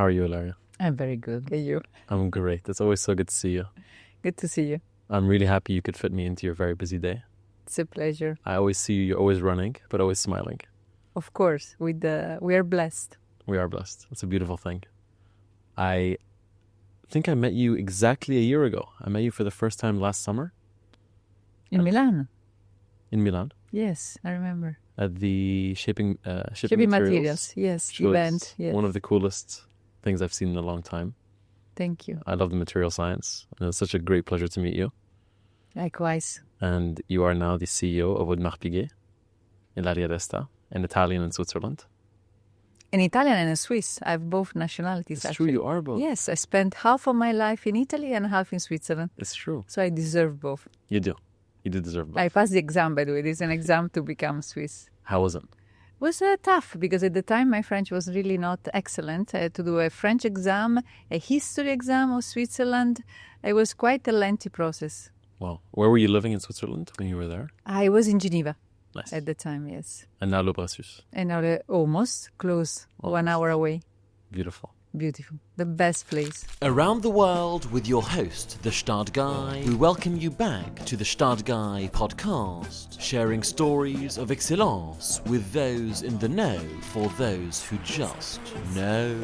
How are you, Ilaria? I'm very good. And you? I'm great. It's always so good to see you. Good to see you. I'm really happy you could fit me into your very busy day. It's a pleasure. I always see you, you're always running, but always smiling. Of course, we are blessed. We are blessed. It's a beautiful thing. I think I met you exactly a year ago. I met you for the first time last summer. In Milan? In Milan. Yes, I remember. At the shipping materials. Yes, event. Yes. One of the coolest things I've seen in a long time. Thank you. I love the material science. And it's such a great pleasure to meet you. Likewise. And you are now the CEO of Audemars Piguet, Ilaria Resta, an Italian in Switzerland. An Italian and a Swiss. I have both nationalities. It's actually. true, you are both. Yes, I spent half of my life in Italy and half in Switzerland. It's true. So I deserve both. You do. You do deserve both. I passed the exam, by the way. There's an exam to become Swiss. How was it? It was tough because at the time my French was really not excellent. I had to do a French exam, a history exam of Switzerland. It was quite a lengthy process. Wow. Where were you living in Switzerland when you were there? I was in Geneva. Nice. At the time, yes. And now Le Brassus. And now almost close, 1 hour away. Beautiful. Beautiful. The best place. Around the world with your host, the Gstaad Guy. We welcome you back to the Gstaad Guy podcast, sharing stories of excellence with those in the know for those who just know.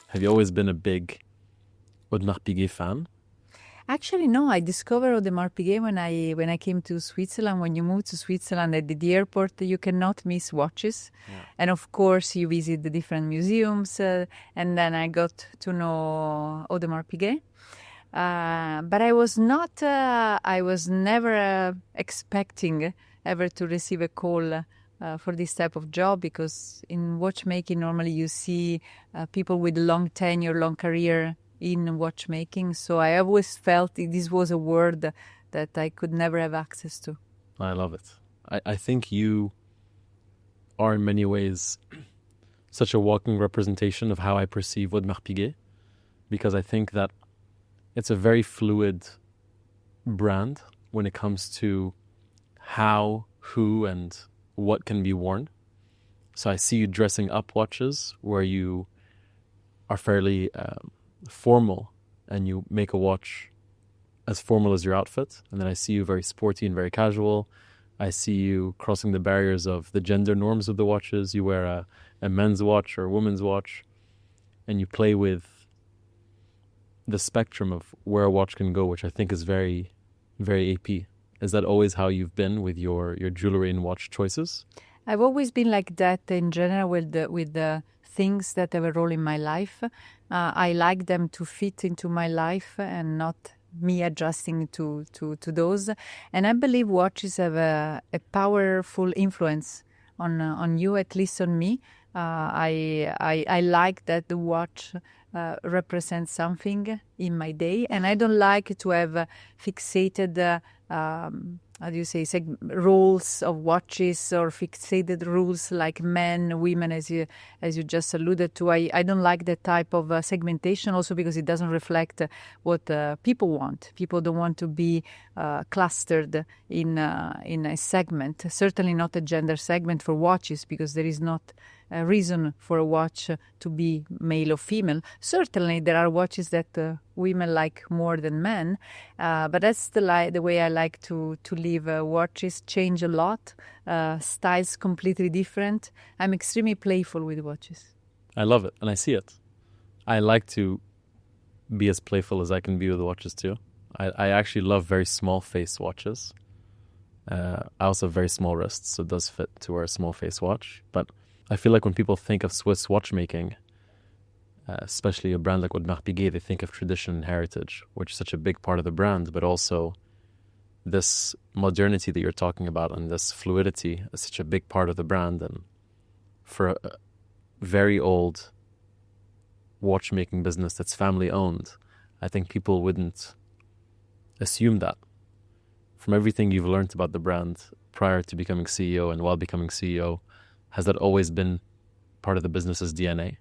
Have you always been a big Audemars Piguet fan? Actually, no. I discovered Audemars Piguet when I came to Switzerland. When you move to Switzerland at the airport, you cannot miss watches. Yeah. And of course, you visit the different museums. And then I got to know Audemars Piguet. But I was never expecting ever to receive a call for this type of job, because in watchmaking, normally you see people with long tenure, long career in watchmaking. So I always felt this was a world that I could never have access to. I love it. I think you are in many ways such a walking representation of how I perceive Audemars Piguet, because I think that it's a very fluid brand when it comes to how, who, and what can be worn. So I see you dressing up watches where you are fairly formal and you make a watch as formal as your outfit, and then I see you very sporty and very casual. I see you crossing the barriers of the gender norms of the watches. You wear a men's watch or a woman's watch, and you play with the spectrum of where a watch can go, which I think is very, very AP. Is that always how you've been with your jewelry and watch choices? I've always been like that in general with the things that have a role in my life. I like them to fit into my life and not me adjusting to those. And I believe watches have a powerful influence on you, at least on me. I like that the watch represents something in my day, and I don't like to have fixated how do you say, rules of watches or fixated rules like men, women, as you just alluded to. I don't like that type of segmentation, also because it doesn't reflect what people want. People don't want to be clustered in a segment, certainly not a gender segment for watches, because there is not a reason for a watch to be male or female. Certainly there are watches that women like more than men, but that's the way I like to live. Watches change a lot, styles completely different. I'm extremely playful with watches. I love it, and I see it. I like to be as playful as I can be with watches too. I actually love very small face watches. I also have very small wrists, so it does fit to wear a small face watch. But I feel like when people think of Swiss watchmaking, especially a brand like Audemars Piguet, they think of tradition and heritage, which is such a big part of the brand, but also this modernity that you're talking about and this fluidity is such a big part of the brand. And for a very old watchmaking business that's family owned, I think people wouldn't assume that. From everything you've learned about the brand prior to becoming CEO and while becoming CEO, has that always been part of the business's DNA?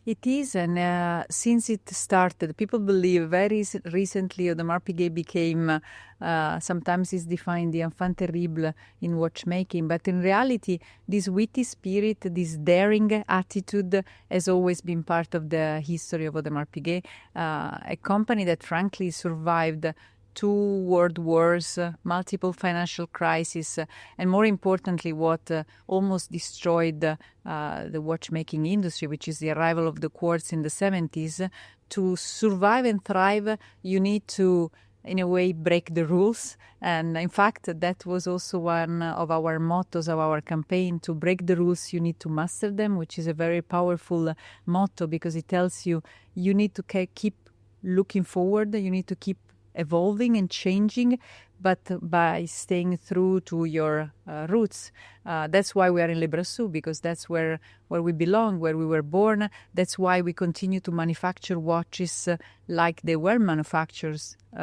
It is, and since it started, people believe very recently Audemars Piguet became, sometimes is defined the enfant terrible in watchmaking, but in reality, this witty spirit, this daring attitude has always been part of the history of Audemars Piguet, a company that frankly survived 2 world wars, multiple financial crises, and more importantly, what almost destroyed the watchmaking industry, which is the arrival of the quartz in the 70s. To survive and thrive, you need to, in a way, break the rules. And in fact, that was also one of our mottos of our campaign: to break the rules, you need to master them, which is a very powerful motto, because it tells you need to keep looking forward, you need to keep evolving and changing, but by staying true to your roots. That's why we are in Le Brassus, because that's where we belong, where we were born. That's why we continue to manufacture watches like they were manufactured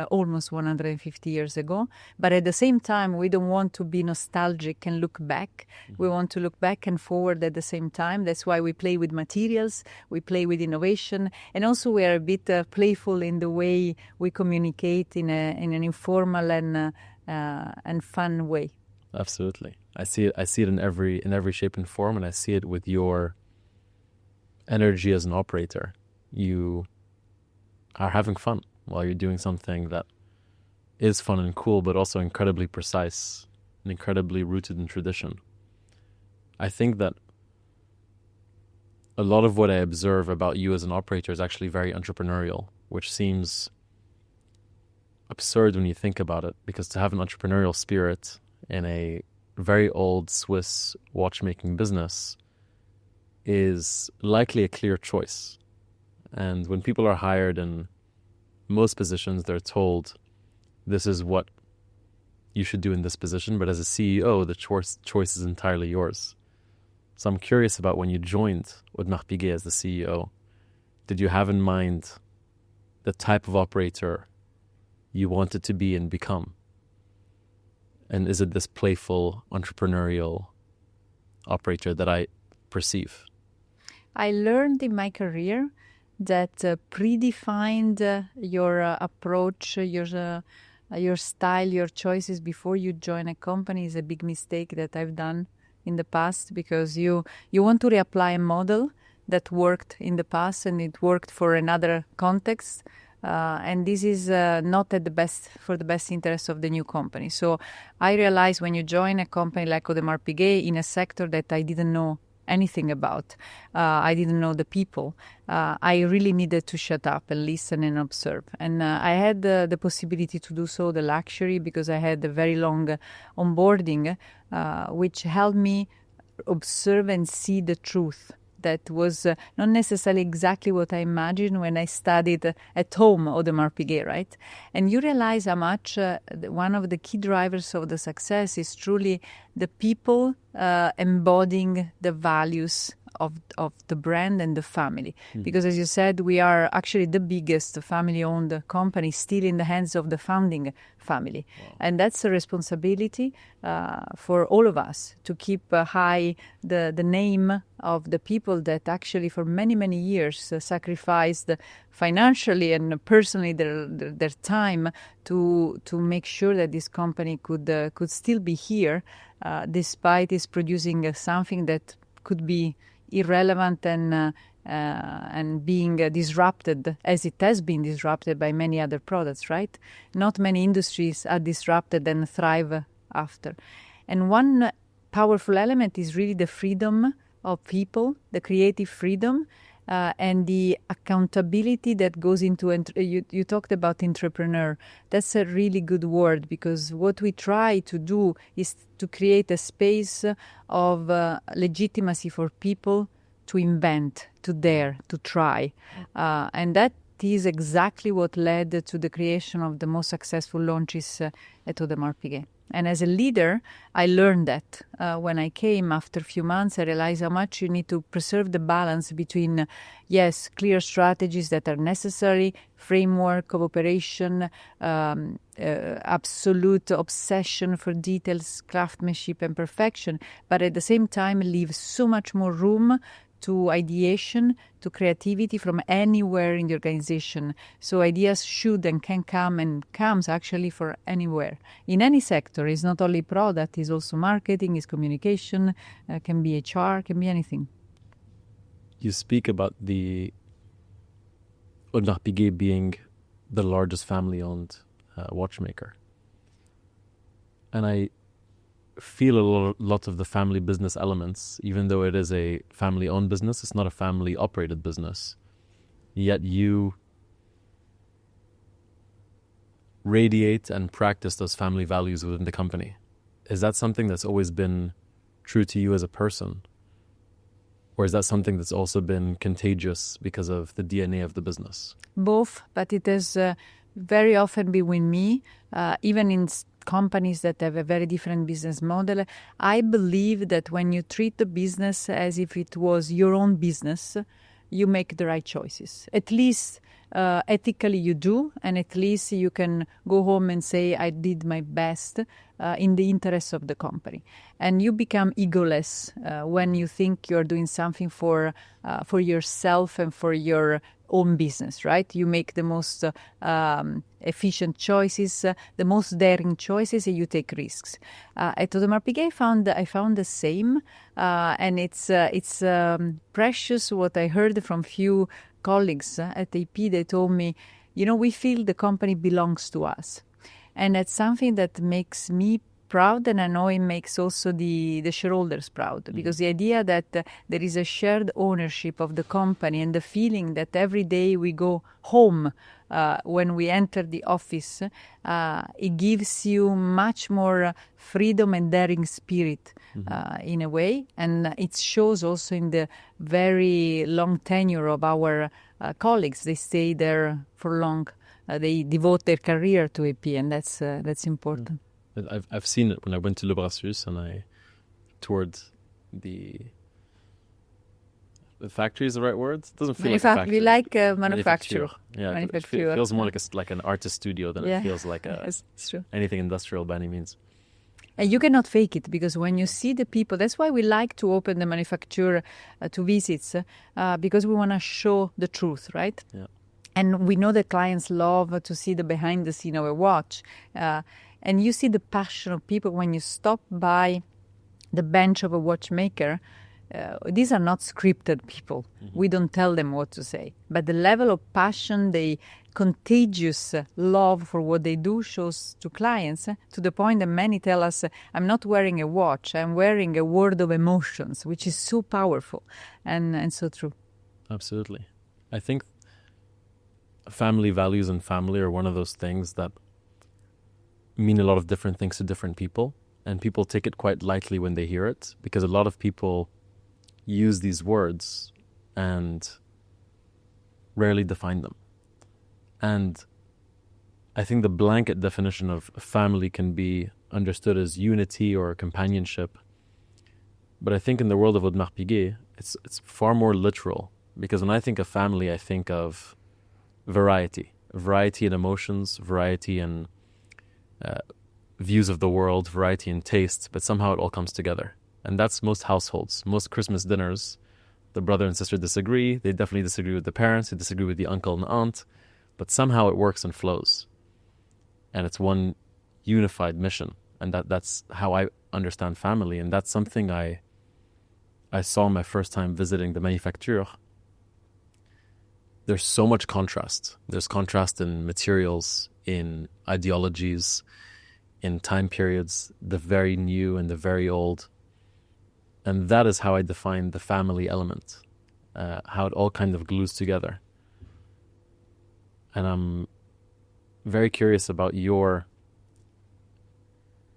almost 150 years ago. But at the same time, we don't want to be nostalgic and look back. We want to look back and forward at the same time. That's why we play with materials, we play with innovation, and also we are a bit playful in the way we communicate in an informal and fun way. Absolutely. I see it in every shape and form, and I see it with your energy as an operator. You are having fun while you're doing something that is fun and cool, but also incredibly precise and incredibly rooted in tradition. I think that a lot of what I observe about you as an operator is actually very entrepreneurial, which seems absurd when you think about it, because to have an entrepreneurial spirit in a very old Swiss watchmaking business is likely a clear choice. And when people are hired in most positions, they're told this is what you should do in this position, but as a CEO, the choice is entirely yours. So I'm curious about when you joined Audemars Piguet as the CEO, did you have in mind the type of operator you wanted to be and become? And is it this playful, entrepreneurial operator that I perceive? I learned in my career that predefined your approach, your style, your choices before you join a company is a big mistake that I've done in the past, because you want to reapply a model that worked in the past and it worked for another context. And this is not at the best interest of the new company. So I realized when you join a company like Audemars Piguet in a sector that I didn't know anything about, I didn't know the people, I really needed to shut up and listen and observe. And I had the possibility to do so, the luxury, because I had a very long onboarding, which helped me observe and see the truth. That was not necessarily exactly what I imagined when I studied at home Audemars Piguet, right? And you realize how much one of the key drivers of the success is truly the people embodying the values of the brand and the family. Because as you said, we are actually the biggest family-owned company still in the hands of the founding family. Wow. And that's a responsibility for all of us to keep high the name of the people that actually for many, many years sacrificed financially and personally their time to make sure that this company could still be here despite its producing something that could be irrelevant and being disrupted as it has been disrupted by many other products, right? Not many industries are disrupted and thrive after. And one powerful element is really the freedom of people, the creative freedom, and the accountability that goes into, you talked about entrepreneur. That's a really good word, because what we try to do is to create a space of legitimacy for people to invent, to dare, to try. And that is exactly what led to the creation of the most successful launches at Audemars Piguet. And as a leader, I learned that when I came after a few months, I realized how much you need to preserve the balance between, yes, clear strategies that are necessary, framework of operation, absolute obsession for details, craftsmanship and perfection, but at the same time leave so much more room to ideation, to creativity from anywhere in the organization. So ideas should and can come and comes actually for anywhere. In any sector, it's not only product, it's also marketing, it's communication, can be HR, can be anything. You speak about the Audemars Piguet being the largest family-owned watchmaker. And I feel a lot of the family business elements, even though it is a family-owned business, it's not a family-operated business. Yet you radiate and practice those family values within the company. Is that something that's always been true to you as a person? Or is that something that's also been contagious because of the DNA of the business? Both, but it has very often been with me, even in companies that have a very different business model. I believe that when you treat the business as if it was your own business, you make the right choices. At least ethically you do, and at least you can go home and say, I did my best in the interest of the company. And you become egoless when you think you're doing something for yourself and for your own business, right? You make the most efficient choices, the most daring choices, and you take risks. At Audemars Piguet, I found the same, and it's precious what I heard from few colleagues at AP. They told me, we feel the company belongs to us, and that's something that makes me proud, and I know it makes also the shareholders proud, because the idea that there is a shared ownership of the company and the feeling that every day we go home when we enter the office, it gives you much more freedom and daring spirit in a way, and it shows also in the very long tenure of our colleagues. They stay there for long. They devote their career to AP, and that's important. I've seen it when I went to Le Brassus and I toured the factory is the right word? It doesn't feel like a factory. We like manufacture. Yeah, it feels more like an artist studio than it feels like it's true. Anything industrial by any means. And you cannot fake it, because when you see the people, that's why we like to open the manufacturer to visits, because we want to show the truth, right? Yeah. And we know that clients love to see the behind the scene of a watch. And you see the passion of people when you stop by the bench of a watchmaker. These are not scripted people. We don't tell them what to say. But the level of passion, the contagious love for what they do shows to clients, to the point that many tell us, I'm not wearing a watch, I'm wearing a world of emotions, which is so powerful and so true. Absolutely. I think family values and family are one of those things that mean a lot of different things to different people, and people take it quite lightly when they hear it, because a lot of people use these words and rarely define them. And I think the blanket definition of family can be understood as unity or companionship. But I think in the world of Audemars Piguet, it's far more literal, because when I think of family, I think of variety in emotions, variety in views of the world, variety in tastes, but somehow it all comes together. And that's most households. Most Christmas dinners, the brother and sister disagree. They definitely disagree with the parents. They disagree with the uncle and the aunt. But somehow it works and flows. And it's one unified mission. And that's how I understand family. And that's something I saw my first time visiting the manufacture. There's so much contrast. There's contrast in materials, in ideologies, in time periods, the very new and the very old. And that is how I define the family element, how it all kind of glues together. And I'm very curious about your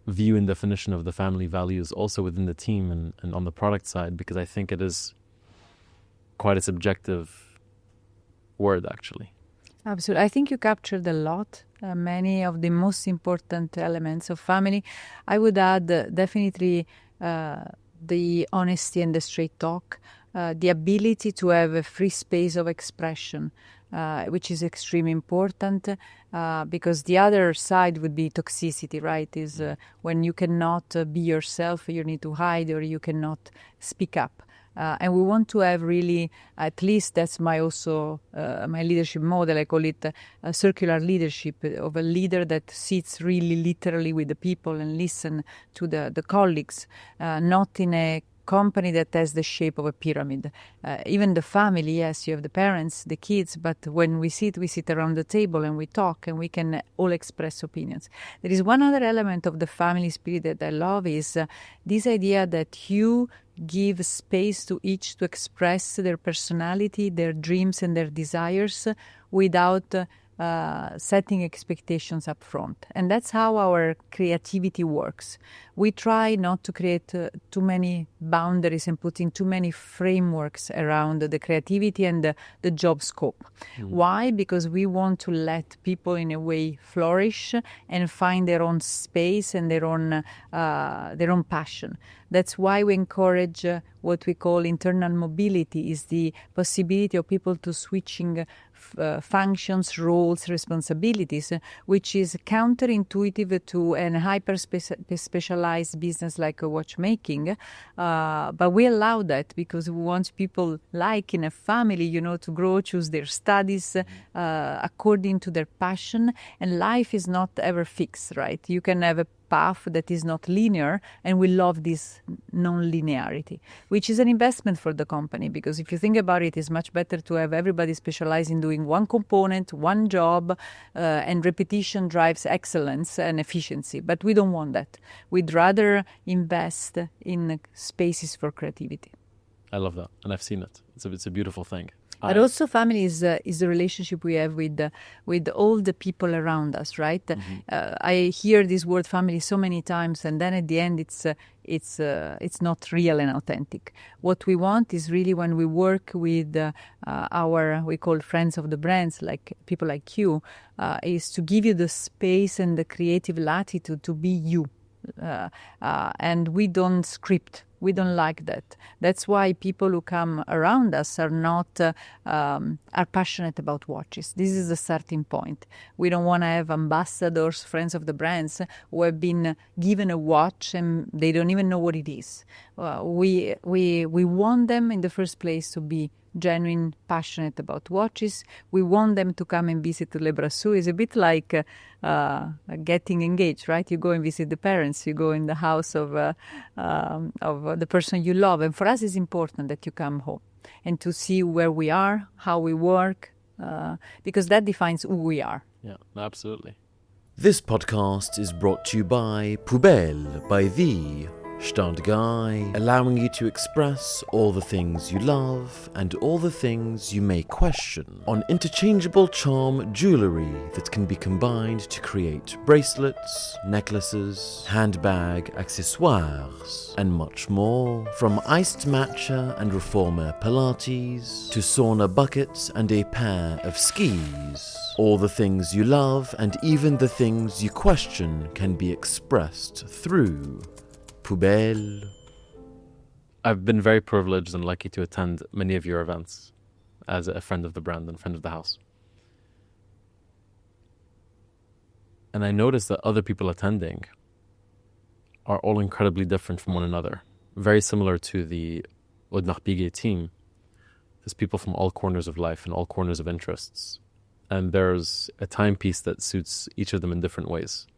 view and definition of the family values also within the team and on the product side, because I think it is quite a subjective word, actually. Absolutely. I think you captured a lot, many of the most important elements of family. I would add definitely the honesty and the straight talk, the ability to have a free space of expression, which is extremely important, because the other side would be toxicity, right? Is when you cannot be yourself, you need to hide, or you cannot speak up. And we want to have really, at least that's my also my leadership model. I call it a circular leadership, of a leader that sits really literally with the people and listen to the colleagues, not in a company that has the shape of a pyramid. Even the family, yes, you have the parents, the kids, but when we sit around the table and we talk and we can all express opinions. There is one other element of the family spirit that I love is this idea that you give space to each to express their personality, their dreams and their desires without setting expectations up front. And that's how our creativity works. We try not to create too many boundaries and putting too many frameworks around the creativity and the job scope. Why? Because we want to let people in a way flourish and find their own space and their own passion. That's why we encourage what we call internal mobility, is the possibility of people to switching functions, roles, responsibilities, which is counterintuitive to an hyper-specialized business like watchmaking. But we allow that because we want people, like in a family, to grow, choose their studies according to their passion. And life is not ever fixed, right? You can have a path that is not linear, and we love this non-linearity, which is an investment for the company, because if you think about it, it's much better to have everybody specialize in doing one component, one job, and repetition drives excellence and efficiency. But we don't want that. We'd rather invest in spaces for creativity. I love that, and I've seen it. It's a beautiful thing. But also family is the relationship we have with all the people around us, right? I hear this word family so many times, and then at the end it's not real and authentic. What we want is really, when we work with we call friends of the brands, like people like you, is to give you the space and the creative latitude to be you. And we don't script. We don't like that. That's why people who come around us are passionate about watches. This is the starting point. We don't want to have ambassadors, friends of the brands, who have been given a watch and they don't even know what it is. We want them in the first place to be genuine, passionate about watches. We want them to come and visit Le Brassus. It's a bit like getting engaged, right? You go and visit the parents. You go in the house of the person you love. And for us, it's important that you come home and to see where we are, how we work, because that defines who we are. Yeah, absolutely. This podcast is brought to you by Poubelle, by the Gstaad Guy, allowing you to express all the things you love and all the things you may question on interchangeable charm jewellery that can be combined to create bracelets, necklaces, handbag accessoires, and much more. From iced matcha and reformer Pilates to sauna buckets and a pair of skis. All the things you love and even the things you question can be expressed through Poubelle. I've been very privileged and lucky to attend many of your events as a friend of the brand and friend of the house. And I noticed that other people attending are all incredibly different from one another. Very similar to the Audemars Piguet team. There's people from all corners of life and all corners of interests. And there's a timepiece that suits each of them in different ways.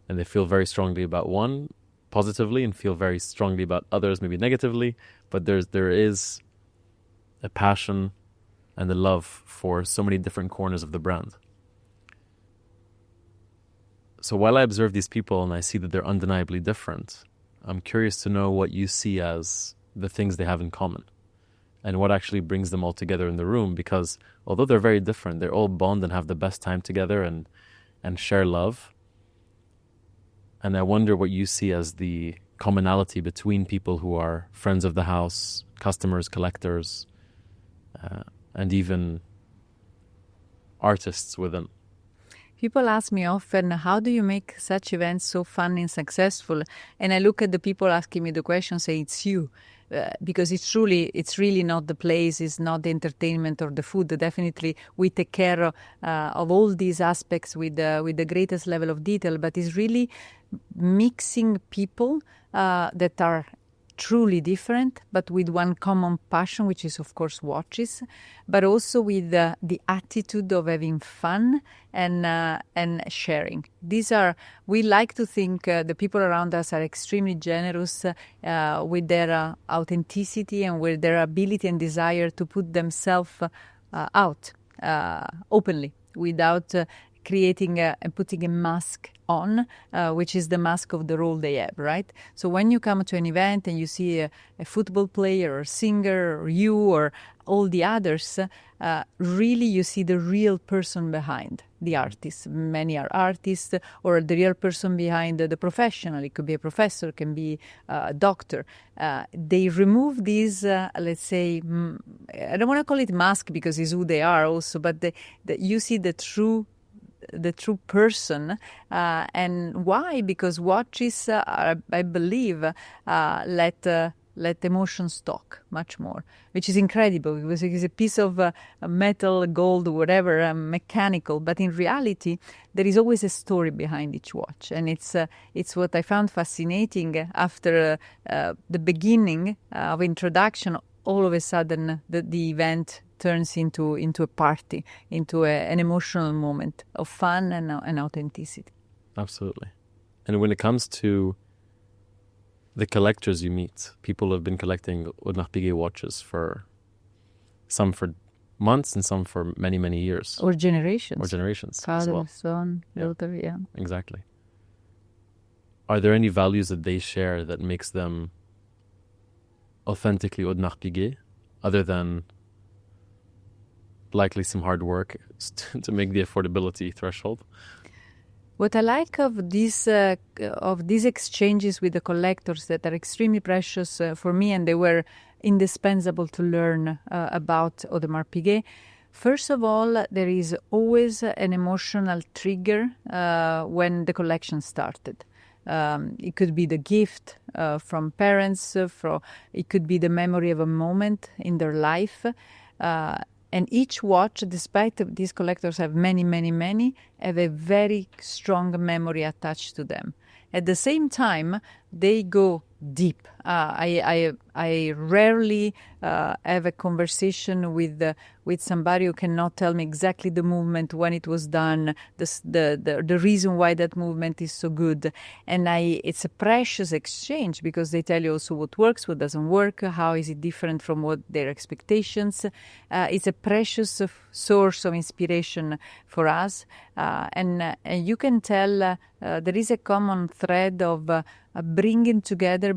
And they feel very strongly about one positively and feel very strongly about others maybe negatively, but there is a passion and a love for so many different corners of the brand. So while I observe these people and I see that they're undeniably different, I'm curious to know what you see as the things they have in common and what actually brings them all together in the room, because although they're very different, they're all bond and have the best time together and share love. And I wonder what you see as the commonality between people who are friends of the house, customers, collectors, and even artists within. People ask me often, how do you make such events so fun and successful? And I look at the people asking me the question, say, it's you. Because it's really not the place, it's not the entertainment or the food. Definitely we take care of all these aspects with the greatest level of detail, but it's really mixing people that are truly different, but with one common passion, which is, of course, watches, but also with the attitude of having fun and sharing. We like to think the people around us are extremely generous with their authenticity and with their ability and desire to put themselves out openly without creating and putting a mask on, which is the mask of the role they have, right? So when you come to an event and you see a football player or singer or you or all the others, really you see the real person behind the artist. Many are artists, or the real person behind the professional. It could be a professor, it can be a doctor. They remove these, let's say, I don't want to call it mask because it's who they are also, but you see the true person. And why? Because watches, I believe, let emotions talk much more, which is incredible because it is a piece of metal, gold, whatever, mechanical. But in reality, there is always a story behind each watch. And it's what I found fascinating after the beginning of introduction. All of a sudden, the event turns into a party, into an emotional moment of fun and authenticity. Absolutely. And when it comes to the collectors you meet, people have been collecting Audemars Piguet watches for months and some for many, many years. Or generations. Father, as well. Son, daughter, yeah. Exactly. Are there any values that they share that makes them authentically Audemars Piguet, other than likely some hard work to make the affordability threshold? What I like of these exchanges with the collectors that are extremely precious for me, and they were indispensable to learn about Audemars Piguet. First of all, there is always an emotional trigger when the collection started. It could be the gift from parents, it could be the memory of a moment in their life. And each watch, despite these collectors have many, many, many, have a very strong memory attached to them. At the same time, they go deep. I rarely have a conversation with somebody who cannot tell me exactly the movement, when it was done, the reason why that movement is so good. And it's a precious exchange because they tell you also what works, what doesn't work, how is it different from what their expectations. It's a precious source of inspiration for us. And you can tell there is a common thread of building together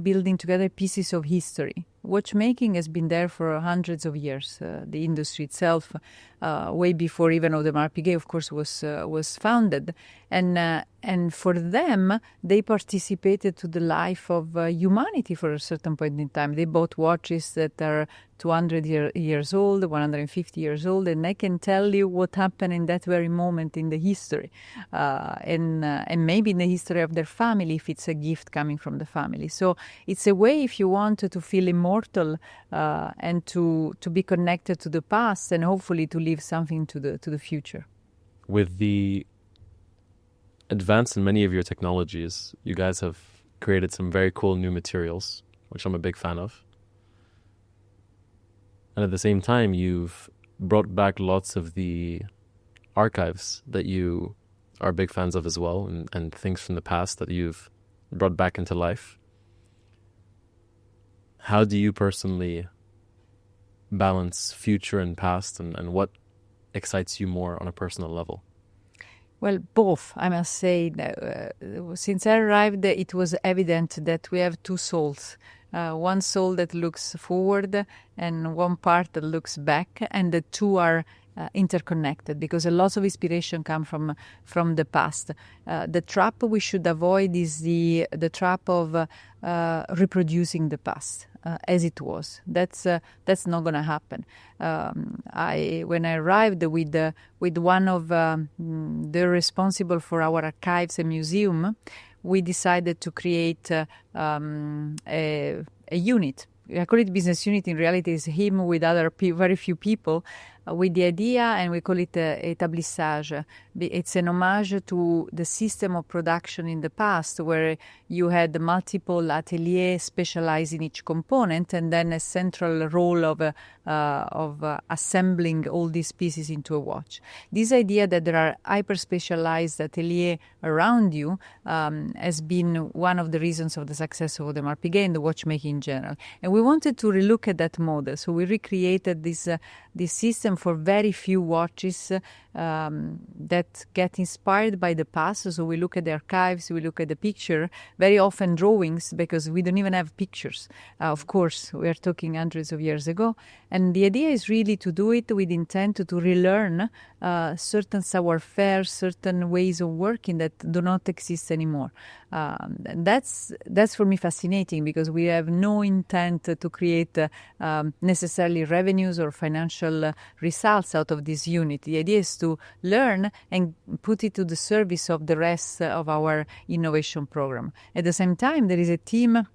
pieces of history. Watchmaking has been there for hundreds of years. The industry itself, way before even Audemars Piguet, of course, was founded. And for them, they participated to the life of humanity for a certain point in time. They bought watches that are 200 years old, 150 years old, and they can tell you what happened in that very moment in the history, and maybe in the history of their family if it's a gift coming from the family. So it's a way, if you want, to feel immortal and to be connected to the past and hopefully to leave something to the future. With the advance in many of your technologies, you guys have created some very cool new materials, which I'm a big fan of. And at the same time, you've brought back lots of the archives that you are big fans of as well, and things from the past that you've brought back into life. How do you personally balance future and past, and what excites you more on a personal level? Well, both, I must say. Since I arrived, it was evident that we have two souls. One soul that looks forward and one part that looks back, and the two are interconnected because a lot of inspiration come from the past. The trap we should avoid is the trap of reproducing the past as it was. That's not going to happen. When I arrived with one of the responsible for our archives and museum, we decided to create a unit. I call it business unit. In reality, it's him with other very few people with the idea, and we call it établissage. It's an homage to the system of production in the past, where you had multiple ateliers specialized in each component, and then a central role of assembling all these pieces into a watch. This idea that there are hyper-specialized ateliers around you has been one of the reasons of the success of Audemars Piguet and the watchmaking in general. And we wanted to relook at that model, so we recreated this system for very few watches that get inspired by the past. So we look at the archives, we look at the picture, very often drawings, because we don't even have pictures. Of course, we are talking hundreds of years ago. And the idea is really to do it with intent to relearn certain savoir-faire, certain ways of working that do not exist anymore. That's for me fascinating, because we have no intent to create necessarily revenues or financial results out of this unit. The idea is to learn and put it to the service of the rest of our innovation program. At the same time, there is a team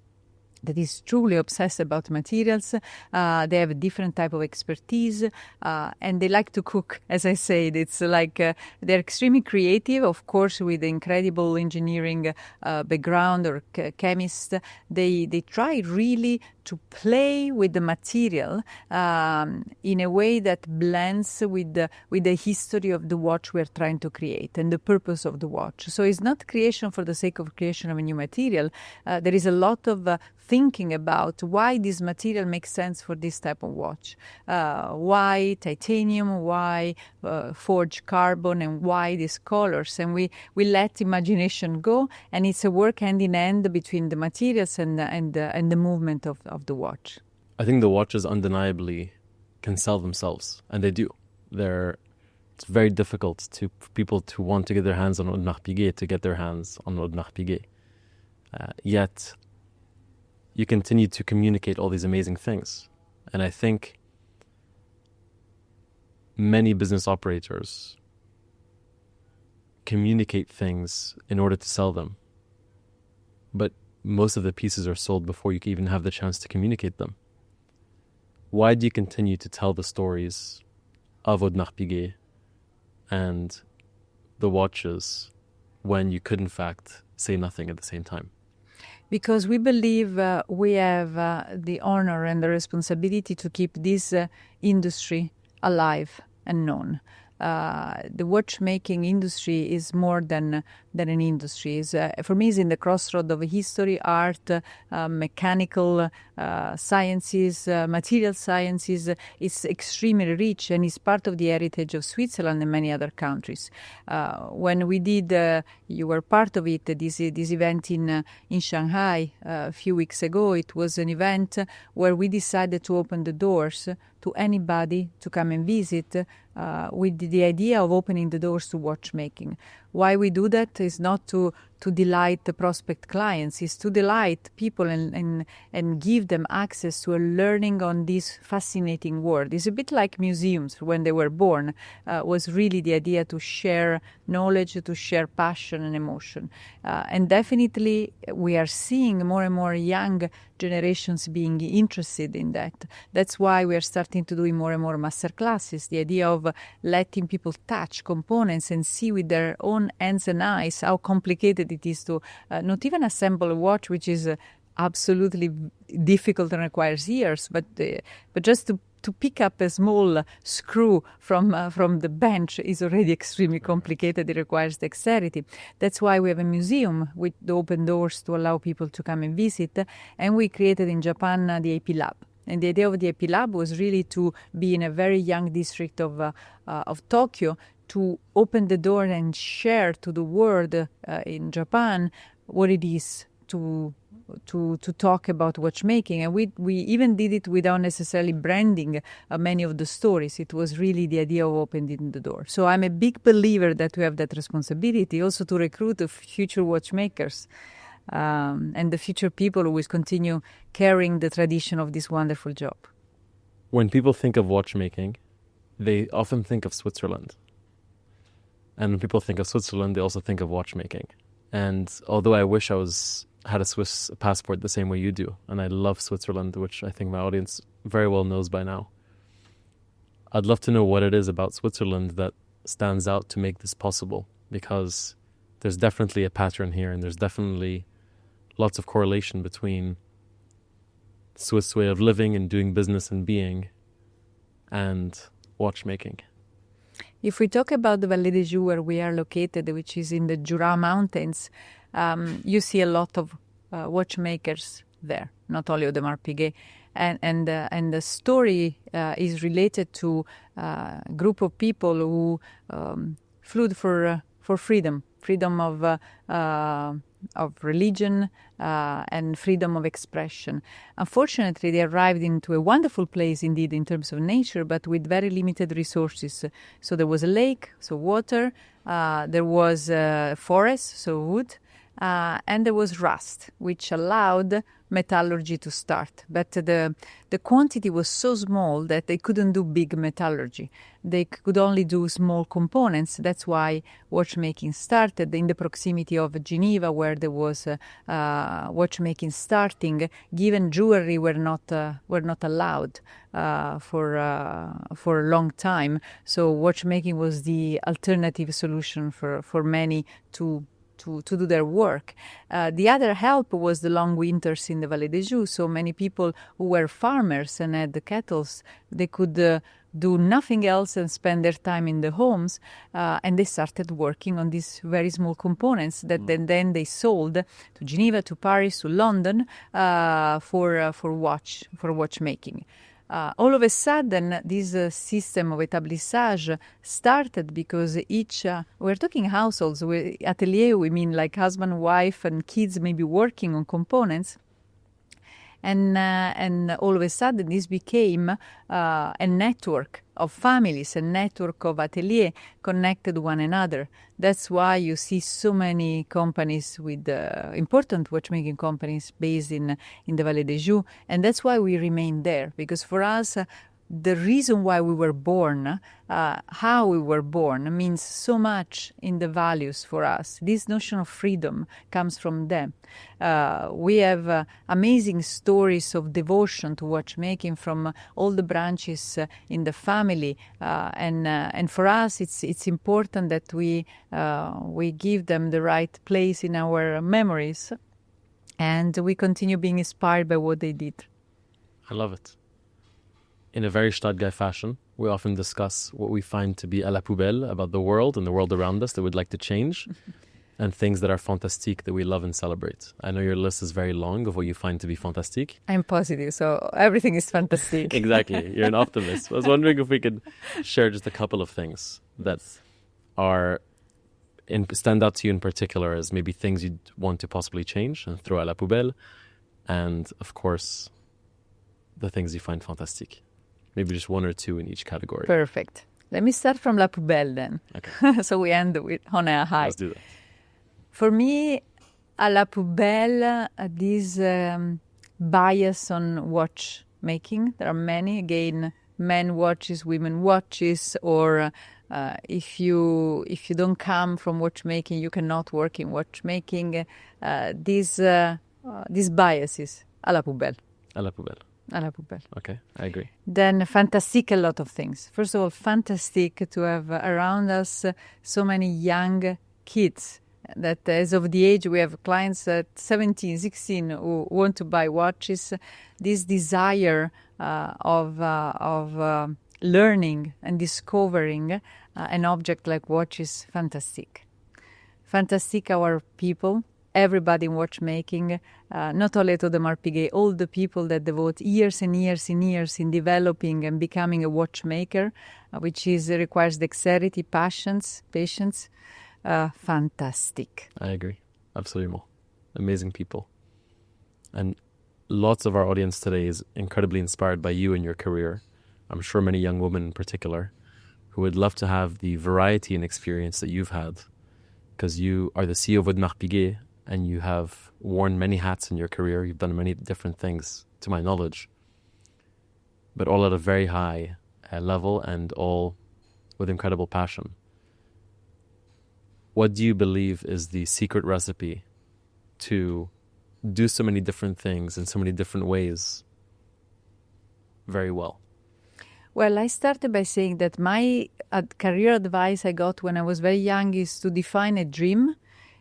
that is truly obsessed about materials. They have a different type of expertise, and they like to cook. As I said, it's like they're extremely creative, of course, with incredible engineering background or chemist. They try really to play with the material in a way that blends with the history of the watch we're trying to create and the purpose of the watch. So it's not creation for the sake of creation of a new material. There is a lot of thinking about why this material makes sense for this type of watch. Why titanium, why forged carbon, and why these colors. And we let imagination go, and it's a work hand in hand between the materials and the movement of the watch. I think the watches undeniably can sell themselves, and they do. It's very difficult for people to want to get their hands on Audemars Piguet to get their hands on Audemars Piguet. Yet you continue to communicate all these amazing things. And I think many business operators communicate things in order to sell them. But most of the pieces are sold before you can even have the chance to communicate them. Why do you continue to tell the stories of Audemars Piguet and the watches when you could, in fact, say nothing at the same time? Because we believe we have the honor and the responsibility to keep this industry alive and known. The watchmaking industry is more than an industry. For me, it's in the crossroad of history, art, mechanical sciences, material sciences. It's extremely rich, and it's part of the heritage of Switzerland and many other countries. When we did, you were part of it, this event in Shanghai a few weeks ago. It was an event where we decided to open the doors to anybody to come and visit, with the idea of opening the doors to watchmaking. Why we do that is not to delight the prospect clients, is to delight people and give them access to a learning on this fascinating world. It's a bit like museums when they were born, was really the idea to share knowledge, to share passion and emotion. And definitely we are seeing more and more young generations being interested in that. That's why we are starting to do more and more master classes, the idea of letting people touch components and see with their own hands and eyes how complicated it is to not even assemble a watch, which is absolutely difficult and requires years, but just to pick up a small screw from the bench is already extremely complicated. It requires dexterity. That's why we have a museum with the open doors to allow people to come and visit. And we created in Japan the AP Lab. And the idea of the AP Lab was really to be in a very young district of Tokyo, to open the door and share to the world in Japan what it is to talk about watchmaking. And we even did it without necessarily branding many of the stories. It was really the idea of opening the door. So I'm a big believer that we have that responsibility also to recruit the future watchmakers and the future people who will continue carrying the tradition of this wonderful job. When people think of watchmaking, they often think of Switzerland. And when people think of Switzerland, they also think of watchmaking. And although I wish I had a Swiss passport the same way you do, and I love Switzerland, which I think my audience very well knows by now, I'd love to know what it is about Switzerland that stands out to make this possible, because there's definitely a pattern here, and there's definitely lots of correlation between Swiss way of living and doing business and being and watchmaking. If we talk about the Vallée des Joux, where we are located, which is in the Jura Mountains, you see a lot of watchmakers there, not only Audemars Piguet. And the story is related to a group of people who flew for freedom of religion and freedom of expression. Unfortunately, they arrived into a wonderful place indeed in terms of nature, but with very limited resources. So there was a lake, so water, there was a forest, so wood, and there was rust, which allowed metallurgy to start. But the quantity was so small that they couldn't do big metallurgy. They could only do small components. That's why watchmaking started in the proximity of Geneva, where there was watchmaking starting. Given jewelry were not allowed for a long time. So watchmaking was the alternative solution for many to do their work. The other help was the long winters in the Vallée des Joux. So many people who were farmers and had the cattle, they could do nothing else and spend their time in the homes, and they started working on these very small components that then they sold to Geneva, to Paris, to London for watchmaking. All of a sudden, this system of établissage started because we're talking households, atelier, we mean like husband, wife, and kids maybe working on components. And all of a sudden, this became a network of families, a network of ateliers connected one another. That's why you see so many companies with important watchmaking companies based in the Vallée des Joux, and that's why we remain there. Because for us, the reason why we were born, how we were born, means so much in the values for us. This notion of freedom comes from them. We have amazing stories of devotion to watchmaking from all the branches in the family, and for us, it's important that we give them the right place in our memories, and we continue being inspired by what they did. I love it. In a very Gstaad Guy fashion, we often discuss what we find to be à la poubelle about the world and the world around us that we'd like to change, and things that are fantastique that we love and celebrate. I know your list is very long of what you find to be fantastique. I'm positive, so everything is fantastique. Exactly. You're an optimist. I was wondering if we could share just a couple of things that stand out to you in particular as maybe things you'd want to possibly change and throw à la poubelle, and, of course, the things you find fantastique. Maybe just one or two in each category. Perfect. Let me start from La Poubelle then. Okay. So we end on a high. Let's do that. For me, à La Poubelle, this bias on watchmaking. There are many, again, men watches, women watches, or if you don't come from watchmaking, you cannot work in watchmaking. These biases, à la poubelle. À la poubelle. À la poubelle. Okay, I agree. Then fantastique, a lot of things. First of all, fantastique to have around us so many young kids that as of the age we have clients at 17, 16 who want to buy watches. This desire of learning and discovering an object like watch is fantastique. Fantastique, our people. Everybody in watchmaking, not only at Audemars Piguet, all the people that devote years and years and years in developing and becoming a watchmaker, which requires dexterity, patience. Fantastic. I agree. Absolutely. Amazing people. And lots of our audience today is incredibly inspired by you and your career. I'm sure many young women in particular who would love to have the variety and experience that you've had, because you are the CEO of Audemars Piguet, and you have worn many hats in your career. You've done many different things, to my knowledge, but all at a very high level and all with incredible passion. What do you believe is the secret recipe to do so many different things in so many different ways very well? Well, I started by saying that my career advice I got when I was very young is to define a dream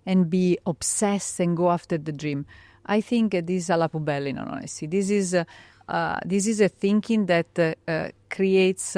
and be obsessed and go after the dream. I think this is a la Poubelle, in all honesty. This is a thinking that creates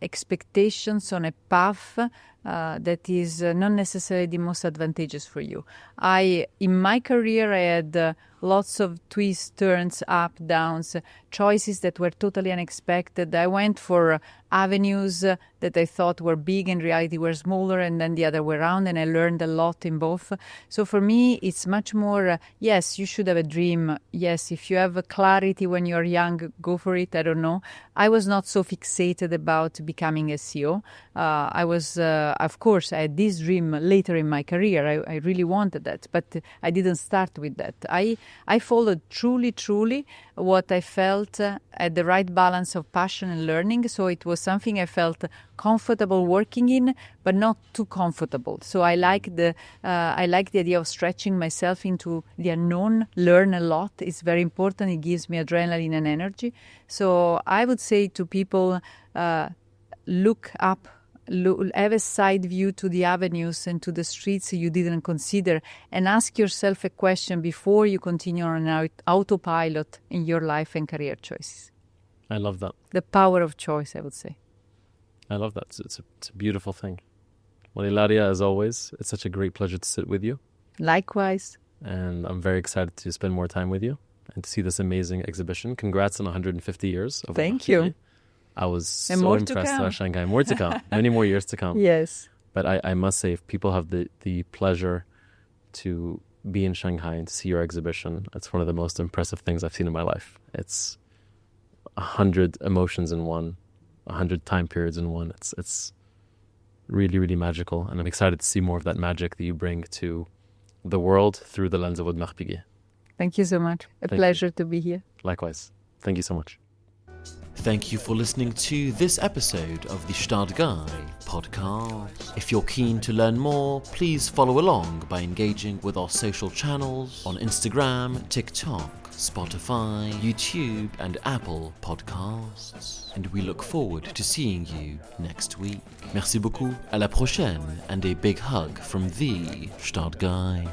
expectations on a path that is not necessarily the most advantageous for you. In my career, I had lots of twists, turns, up, downs, choices that were totally unexpected. I went for avenues that I thought were big, in reality were smaller, and then the other way around, and I learned a lot in both. So for me, it's much more, yes, you should have a dream. Yes, if you have clarity when you're young, go for it. I don't know. I was not so fixated about becoming a CEO. Of course, I had this dream later in my career. I really wanted that, but I didn't start with that. I followed truly what I felt at the right balance of passion and learning. So it was something I felt comfortable working in, but not too comfortable. So I like the idea of stretching myself into the unknown, learn a lot. It's very important. It gives me adrenaline and energy. So I would say to people, look up, have a side view to the avenues and to the streets you didn't consider, and ask yourself a question before you continue on an autopilot in your life and career choices. I love that. The power of choice, I would say. I love that. It's a beautiful thing. Well, Ilaria, as always, it's such a great pleasure to sit with you. Likewise. And I'm very excited to spend more time with you and to see this amazing exhibition. Congrats on 150 years. Thank you. I was so impressed about Shanghai. More to come. Many more years to come. Yes. But I must say, if people have the pleasure to be in Shanghai and to see your exhibition, it's one of the most impressive things I've seen in my life. It's 100 emotions in one, 100 time periods in one. It's really, really magical. And I'm excited to see more of that magic that you bring to the world through the lens of Audemars Piguet. Thank you so much. A pleasure to be here. Likewise. Thank you so much. Thank you for listening to this episode of the Gstaad Guy podcast. If you're keen to learn more, please follow along by engaging with our social channels on Instagram, TikTok, Spotify, YouTube, and Apple Podcasts. And we look forward to seeing you next week. Merci beaucoup, à la prochaine, and a big hug from the Gstaad Guy.